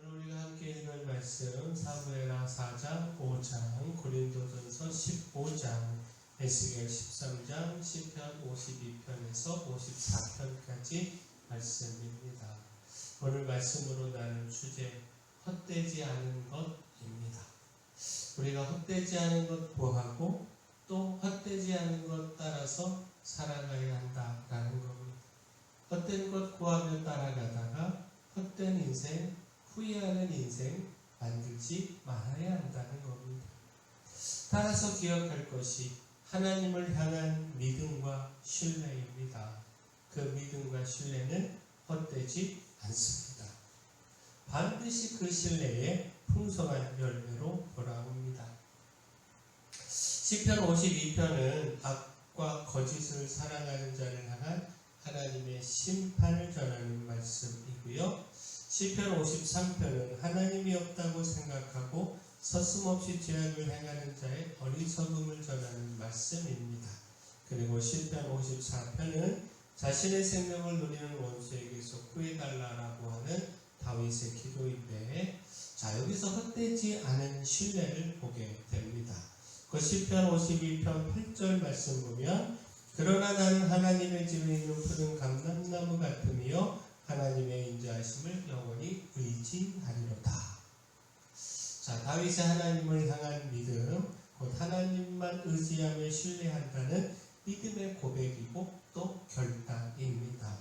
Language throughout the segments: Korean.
오늘 우리가 함께 읽을 말씀 사무엘하 4장, 5장, 고린도전서 15장, 에스겔 13장, 시편 52편에서 54편까지 말씀입니다. 오늘 말씀으로 나눌 주제, 헛되지 않은 것입니다. 우리가 헛되지 않은 것 구하고 또 헛되지 않은 것 따라서 살아가야 한다라는 겁니다. 헛된 것 구하며 따라가다가 헛된 인생, 후회하는 인생 만들지 말아야 한다는 겁니다. 따라서 기억할 것이 하나님을 향한 믿음과 신뢰입니다. 그 믿음과 신뢰는 헛되지 않습니다. 반드시 그 신뢰에 풍성한 열매로 돌아옵니다. 시편 52편은 악과 거짓을 사랑하는 자를 향한 하나님의 심판을 전하는 말씀이고요. 시편 53편은 하나님이 없다고 생각하고 서슴없이 죄악을 행하는 자의 어리석음을 전하는 말씀입니다. 그리고 시편 54편은 자신의 생명을 누리는 원수에게서 구해달라고 하는 다윗의 기도인데, 자, 여기서 헛되지 않은 신뢰를 보게 됩니다. 그 시편 52편 8절 말씀 보면, 그러나 나는 하나님의 집에 있는 푸른 감람나무 같으며 하나님의 인자하심을 영원히 의지하리로다. 자, 다윗의 하나님을 향한 믿음, 곧 하나님만 의지하며 신뢰한다는 믿음의 고백이고 또 결단입니다.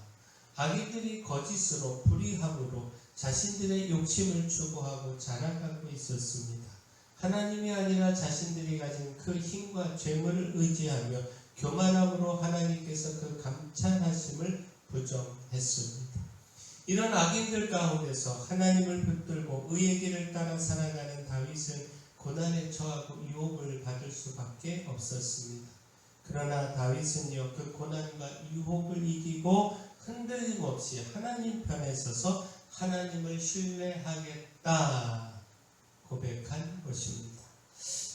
악인들이 거짓으로 불의함으로 자신들의 욕심을 추구하고 자랑하고 있었습니다. 하나님이 아니라 자신들이 가진 그 힘과 재물을 의지하며 교만함으로 하나님께서 그 감찰하심을 부정했습니다. 이런 악인들 가운데서 하나님을 붙들고 의의 길을 따라 살아가는 다윗은 고난에 처하고 유혹을 받을 수밖에 없었습니다. 그러나 다윗은요, 그 고난과 유혹을 이기고 흔들림 없이 하나님 편에 서서 하나님을 신뢰하겠다 고백한 것입니다.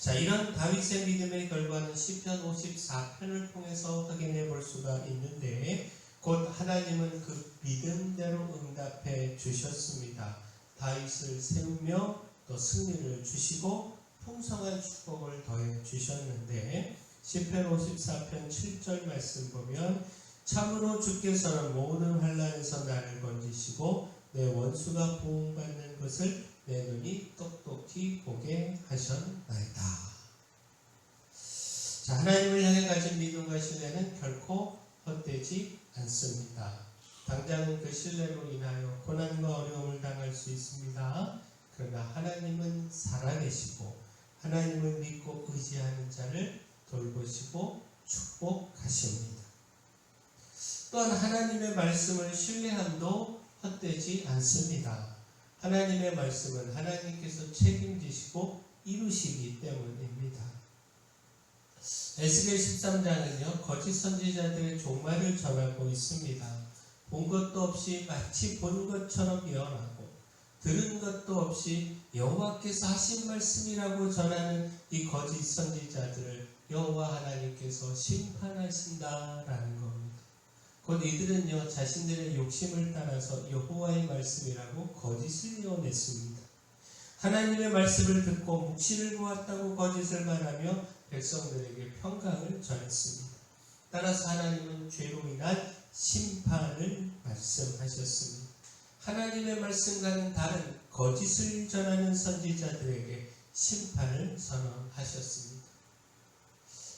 자, 이런 다윗의 믿음의 결과는 시편 54편을 통해서 확인해 볼 수가 있는데, 곧 하나님은 그 믿음대로 응답해 주셨습니다. 다윗을 세우며 또 승리를 주시고 풍성한 축복을 더해 주셨는데, 시편 54편 7절 말씀 보면, 참으로 주께서는 모든 환난에서 나를 건지시고 내 원수가 보응받는 것을 내 눈이 똑똑히 보게 하셨나이다. 자, 하나님을 향해 가진 믿음과 신뢰는 결코 헛되지 않습니다. 당장은 그 신뢰로 인하여 고난과 어려움을 당할 수 있습니다. 그러나 하나님은 살아계시고 하나님을 믿고 의지하는 자를 돌보시고 축복하십니다. 또한 하나님의 말씀을 신뢰함도 헛되지 않습니다. 하나님의 말씀은 하나님께서 책임지시고 이루시기 때문입니다. 에스겔 13장은요, 거짓 선지자들의 종말을 전하고 있습니다. 본 것도 없이 마치 본 것처럼 예언하고 들은 것도 없이 여호와께서 하신 말씀이라고 전하는 이 거짓 선지자들을 여호와 하나님께서 심판하신다라는 겁니다. 곧 이들은요, 자신들의 욕심을 따라서 여호와의 말씀이라고 거짓을 예언했습니다. 하나님의 말씀을 듣고 묵시를 보았다고 거짓을 말하며 백성들에게 평강을 전했습니다. 따라서 하나님은 죄로 인한 심판을 말씀하셨습니다. 하나님의 말씀과는 다른 거짓을 전하는 선지자들에게 심판을 선언하셨습니다.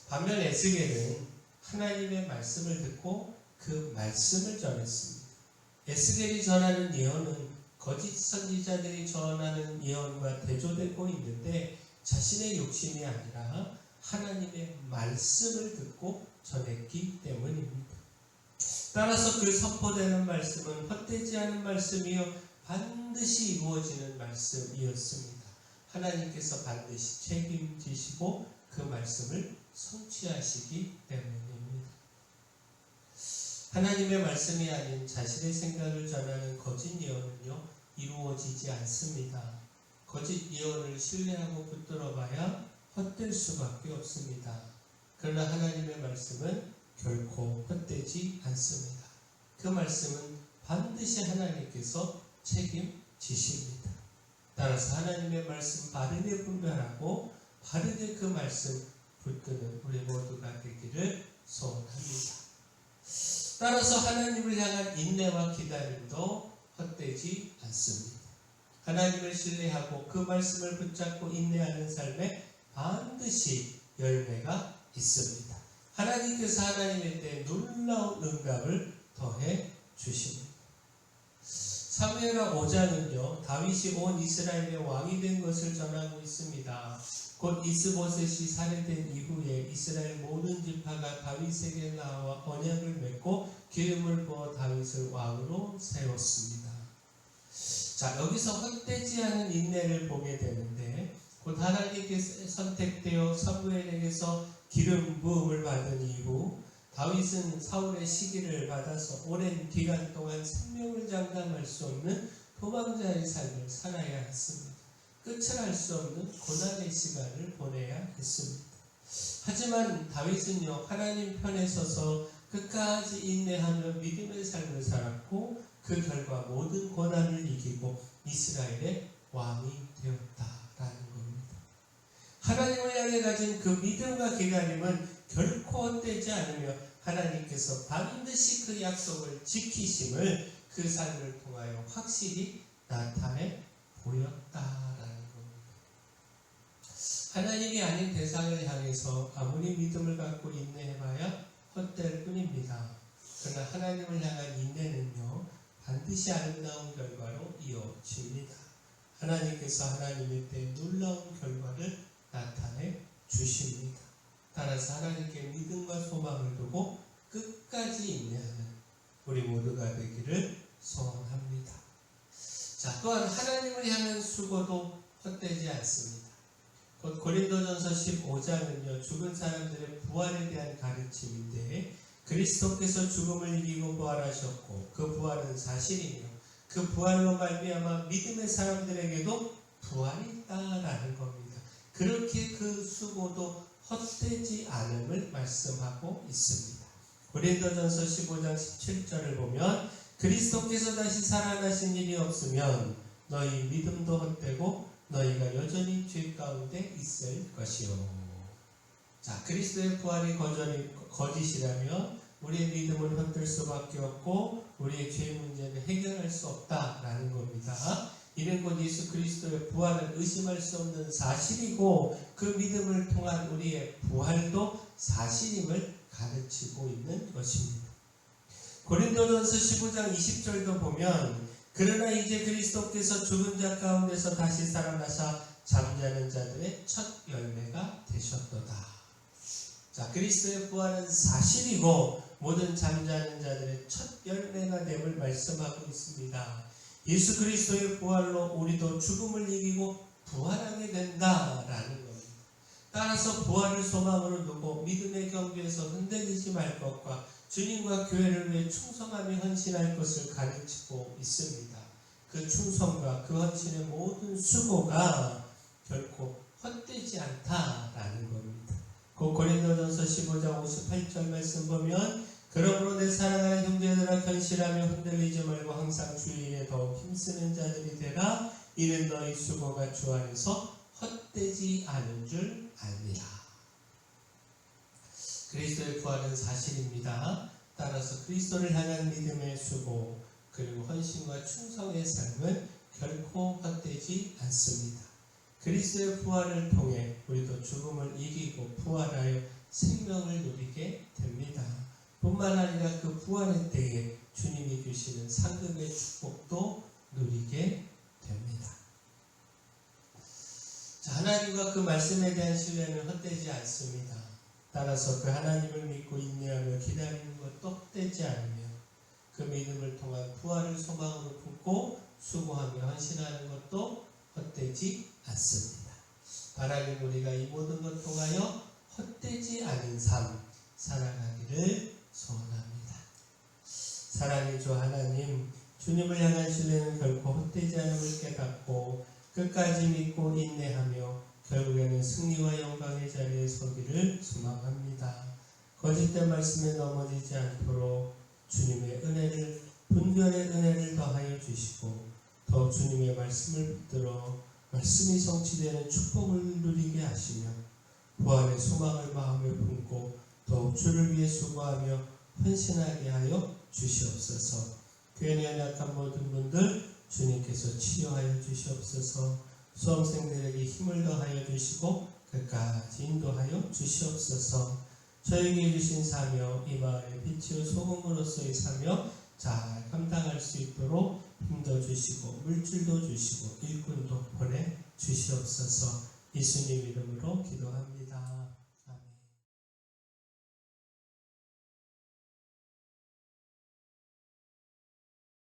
반면 에스겔은 하나님의 말씀을 듣고 그 말씀을 전했습니다. 에스겔이 전하는 예언은 거짓 선지자들이 전하는 예언과 대조되고 있는데, 자신의 욕심이 아니라 하나님의 말씀을 듣고 전했기 때문입니다. 따라서 그 선포되는 말씀은 헛되지 않은 말씀이요 반드시 이루어지는 말씀이었습니다. 하나님께서 반드시 책임지시고 그 말씀을 성취하시기 때문입니다. 하나님의 말씀이 아닌 자신의 생각을 전하는 거짓 예언은요, 이루어지지 않습니다. 거짓 예언을 신뢰하고 붙들어봐야 헛될 수밖에 없습니다. 그러나 하나님의 말씀은 결코 헛되지 않습니다. 그 말씀은 반드시 하나님께서 책임지십니다. 따라서 하나님의 말씀 바르게 분별하고 바르게 그 말씀 붙드는 우리 모두가 되기를 소원합니다. 따라서 하나님을 향한 인내와 기다림도 헛되지 않습니다. 하나님을 신뢰하고 그 말씀을 붙잡고 인내하는 삶에 반드시 열매가 있습니다. 하나님께서 하나님의 때에 놀라운 응답을 더해 주십니다. 사무엘하 5장은요, 다윗이 온 이스라엘의 왕이 된 것을 전하고 있습니다. 곧 이스보셋이 살해된 이후에 이스라엘 모든 지파가 다윗에게 나와 언약을 맺고 기름을 부어 다윗을 왕으로 세웠습니다. 자, 여기서 헛되지 않은 인내를 보게 되는데, 곧 하나님께서 선택되어 사무엘에게서 기름 부음을 받은 이후 다윗은 사울의 시기를 받아서 오랜 기간 동안 생명을 장담할 수 없는 도망자의 삶을 살아야 했습니다. 끝을 알 수 없는 고난의 시간을 보내야 했습니다. 하지만 다윗은요, 하나님 편에 서서 끝까지 인내하며 믿음의 삶을 살았고 그 결과 모든 고난을 이기고 이스라엘의 왕이 되었다라는 겁니다. 하나님을 향해 가진 그 믿음과 기다림은 결코 헛되지 않으며 하나님께서 반드시 그 약속을 지키심을 그 삶을 통하여 확실히 나타내 보였다라는 겁니다. 하나님이 아닌 대상을 향해서 아무리 믿음을 갖고 인내해봐야 헛될 뿐입니다. 그러나 하나님을 향한 인내는요, 반드시 아름다운 결과로 이어집니다. 하나님께서 하나님의 때 놀라운 결과를 나타내 주십니다. 따라서 하나님께 믿음과 소망을 두고 끝까지 인내하는 우리 모두가 되기를 소원합니다. 자, 또한 하나님을 향한 수고도 헛되지 않습니다. 곧 고린도전서 15장은요, 죽은 사람들의 부활에 대한 가르침인데 그리스도께서 죽음을 이기고 부활하셨고 그 부활은 사실이며 그 부활로 말미암아 믿음의 사람들에게도 부활이 있다라는 겁니다. 그렇게 그 수고도 헛되지 않음을 말씀하고 있습니다. 고린도전서 15장 17절을 보면 그리스도께서 다시 살아나신 일이 없으면 너희 믿음도 헛되고 너희가 여전히 죄 가운데 있을 것이요. 자, 그리스도의 부활이 거짓이라면 우리의 믿음은 헛될 수밖에 없고 우리의 죄 문제는 해결할 수 없다라는 겁니다. 이는 곧 예수 그리스도의 부활은 의심할 수 없는 사실이고 그 믿음을 통한 우리의 부활도 사실임을 가르치고 있는 것입니다. 고린도전서 15장 20절도 보면 그러나 이제 그리스도께서 죽은 자 가운데서 다시 살아나사 잠자는 자들의 첫 열매가 되셨도다. 자, 그리스도의 부활은 사실이고 모든 잠자는 자들의 첫 열매가 됨을 말씀하고 있습니다. 예수 그리스도의 부활로 우리도 죽음을 이기고 부활하게 된다라는 겁니다. 따라서 부활을 소망으로 두고 믿음의 경주에서 흔들리지 말 것과 주님과 교회를 위해 충성하며 헌신할 것을 가르치고 있습니다. 그 충성과 그 헌신의 모든 수고가 결코 헛되지 않다라는 겁니다. 고린도전서 15장 58절 말씀 보면 그러므로 내 사랑하는 형제들아 견실하며 흔들리지 말고 항상 주의 일에 더욱 힘쓰는 자들이 되라. 이는 너희 수고가 주 안에서 헛되지 않은 줄 알미라. 그리스도의 부활은 사실입니다. 따라서 그리스도를 향한 믿음의 수고 그리고 헌신과 충성의 삶은 결코 헛되지 않습니다. 그리스도의 부활을 통해 우리도 죽음을 이기고 부활하여 생명을 누리게 됩니다. 뿐만 아니라 그 부활의 때에 주님이 주시는 상급의 축복도 누리게 됩니다. 자, 하나님과 그 말씀에 대한 신뢰는 헛되지 않습니다. 따라서 그 하나님을 믿고 인내하며 기다리는 것도 헛되지 않으며 그 믿음을 통한 부활을 소망으로 품고 수고하며 헌신하는 것도 헛되지 않습니다. 하나님 우리가 이 모든 것 통하여 헛되지 않은 삶 살아가기를 소원합니다. 사랑의 주 하나님, 주님을 향한 신뢰는 결코 헛되지 않음을 깨닫고 끝까지 믿고 인내하며 결국에는 승리와 영광의 자리에 서기를 소망합니다. 거짓된 말씀에 넘어지지 않도록 주님의 은혜를 분별의 은혜를 더하여 주시고 더 주님의 말씀을 붙들어 말씀이 성취되는 축복을 누리게 하시며 부활의 소망을 마음에 품고 더욱 주를 위해 수고하며 헌신하게 하여 주시옵소서. 교회에 연약한 모든 분들 주님께서 치유하여 주시옵소서. 수험생들에게 힘을 더하여 주시고 끝까지 인도하여 주시옵소서. 저에게 주신 사명, 이 마을의 빛이요 소금으로서의 사명 잘 감당할 수 있도록 힘도 주시고 물질도 주시고 일꾼도 보내 주시옵소서. 예수님 이름으로 기도합니다.